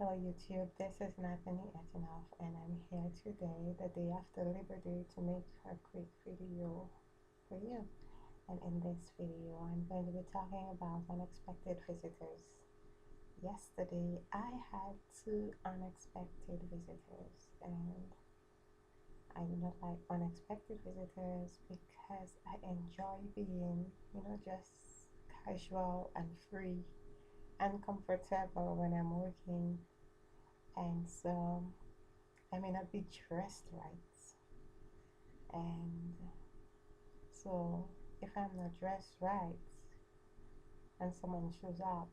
Hello YouTube, this is Nathanie Etinoff and I'm here today, the day after Labor Day, to make a quick video for you. And in this video, I'm going to be talking about unexpected visitors. Yesterday, I had two unexpected visitors, and I do not like unexpected visitors because I enjoy being, just casual and free and comfortable when I'm working, and so I may not be dressed right, and so if I'm not dressed right and someone shows up,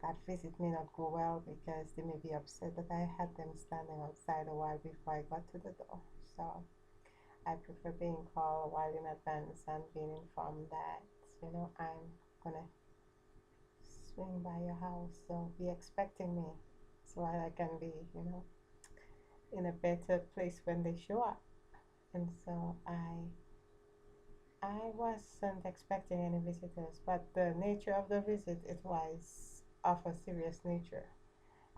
that visit may not go well because they may be upset that I had them standing outside a while before I got to the door. So I prefer being called a while in advance and being informed that I'm gonna swing by your house, so be expecting me so I can be in a better place when they show up. And so I wasn't expecting any visitors, but the nature of the visit, it was of a serious nature.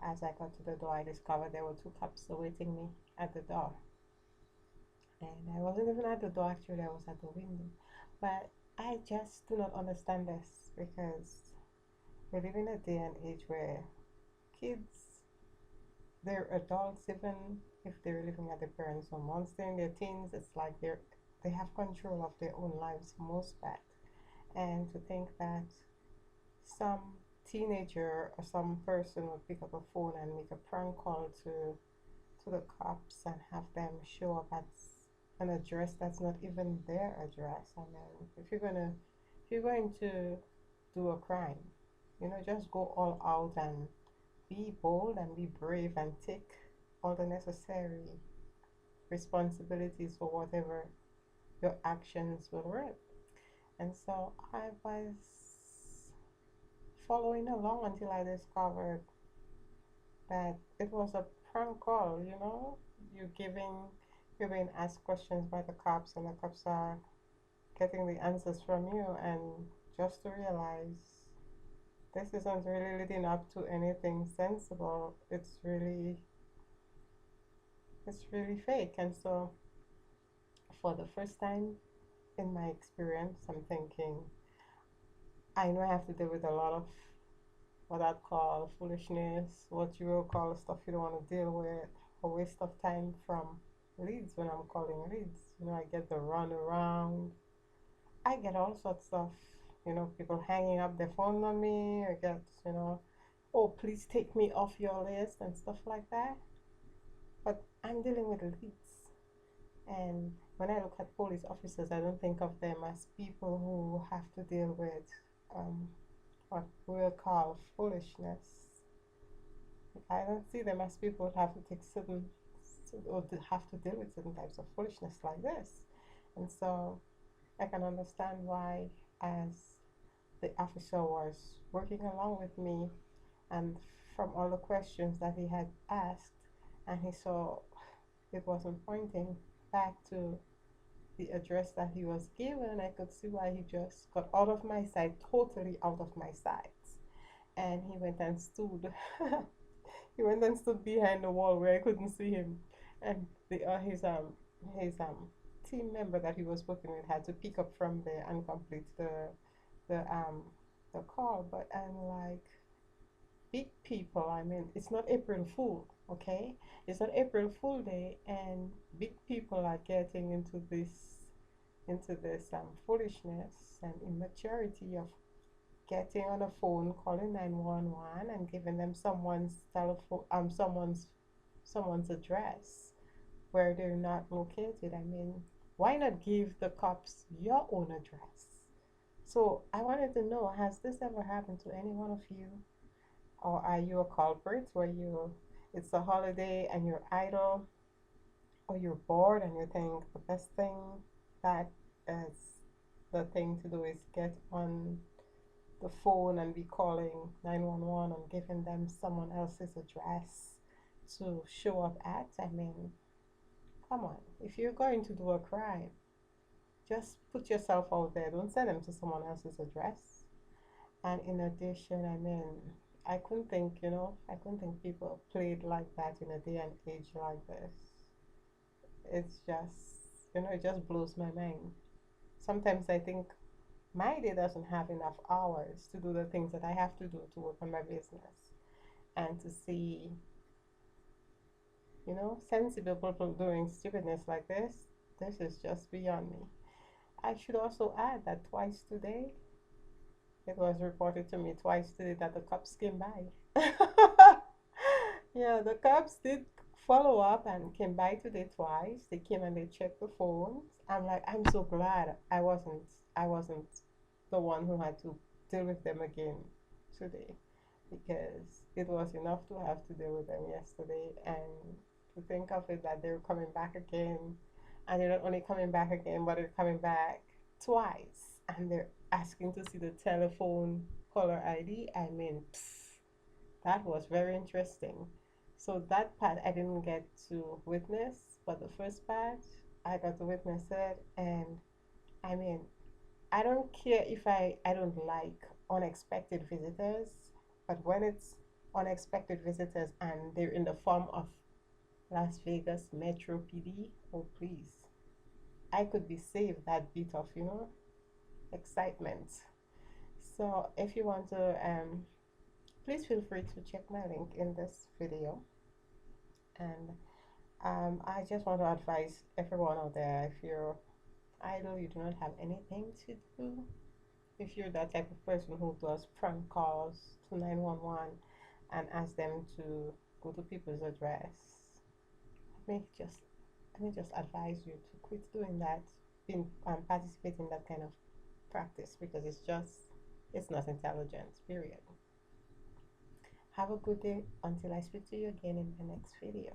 As I got to the door, I discovered there were two cops awaiting me at the door. And I wasn't even at the door, actually, I was at the window. But I just do not understand this because we live in a day and age where kids, they're adults, even if they're living at their parents' home. Once they're in their teens, it's like they have control of their own lives most part. And to think that some teenager or some person would pick up a phone and make a prank call to the cops and have them show up at an address that's not even their address. I mean, if you're going to do a crime, just go all out and be bold and be brave and take all the necessary responsibilities for whatever your actions will reap. And so I was following along until I discovered that it was a prank call. You're being asked questions by the cops, and the cops are getting the answers from you, and just to realize this isn't really leading up to anything sensible. It's really fake. And so for the first time in my experience, I'm thinking, I know I have to deal with a lot of what I'd call foolishness, what you will call stuff you don't want to deal with, a waste of time from leads when I'm calling leads. I get the run around, I get all sorts of, people hanging up their phone on me. I get, oh, please take me off your list and stuff like that. But I'm dealing with leads. And when I look at police officers, I don't think of them as people who have to deal with what we'll call foolishness. I don't see them as people who have to take or have to deal with certain types of foolishness like this. And so I can understand why, as the officer was working along with me, and from all the questions that he had asked, and he saw it wasn't pointing back to the address that he was given, I could see why he just got out of my sight, totally out of my sight. And he went and stood. He went and stood behind the wall where I couldn't see him, and his team member that he was working with had to pick up from there and complete the um the call. But I'm like, big people, I mean, it's not April Fool, okay? It's not April Fool Day, and big people are getting into this foolishness and immaturity of getting on a phone, calling 911 and giving them someone's address where they're not located. I mean, why not give the cops your own address? So I wanted to know, has this ever happened to any one of you? Or are you a culprit where it's a holiday and you're idle, or you're bored and you think the best thing that is the thing to do is get on the phone and be calling 911 and giving them someone else's address to show up at? I mean, come on. If you're going to do a crime, just put yourself out there. Don't send them to someone else's address. And in addition, I mean, I couldn't think, you know, I couldn't think people played like that in a day and age like this. It's just, you know, it just blows my mind. Sometimes I think my day doesn't have enough hours to do the things that I have to do to work on my business, and to see, you know, sensible people doing stupidness like this is just beyond me. I should also add that twice today, it was reported to me twice today that the cops came by. Yeah, the cops did follow up and came by today twice. They came and they checked the phones. I'm like, I'm so glad I wasn't the one who had to deal with them again today, because it was enough to have to deal with them yesterday, and to think of it that they're coming back again, and they're not only coming back again, but they're coming back twice, and they're asking to see the telephone caller ID. I mean, that was very interesting. So that part I didn't get to witness, but the first part I got to witness it, and I mean, I don't care if I don't like unexpected visitors, but when it's unexpected visitors and they're in the form of Las Vegas Metro PD, oh please, I could be saved that bit of, you know, excitement. So if you want to, please feel free to check my link in this video. And I just want to advise everyone out there, if you're idle, you do not have anything to do, if you're that type of person who does prank calls to 911 and ask them to go to people's address, let me just let me just advise you to quit doing that, being participating in that kind of practice, because it's not intelligent. Period. Have a good day until I speak to you again in the next video.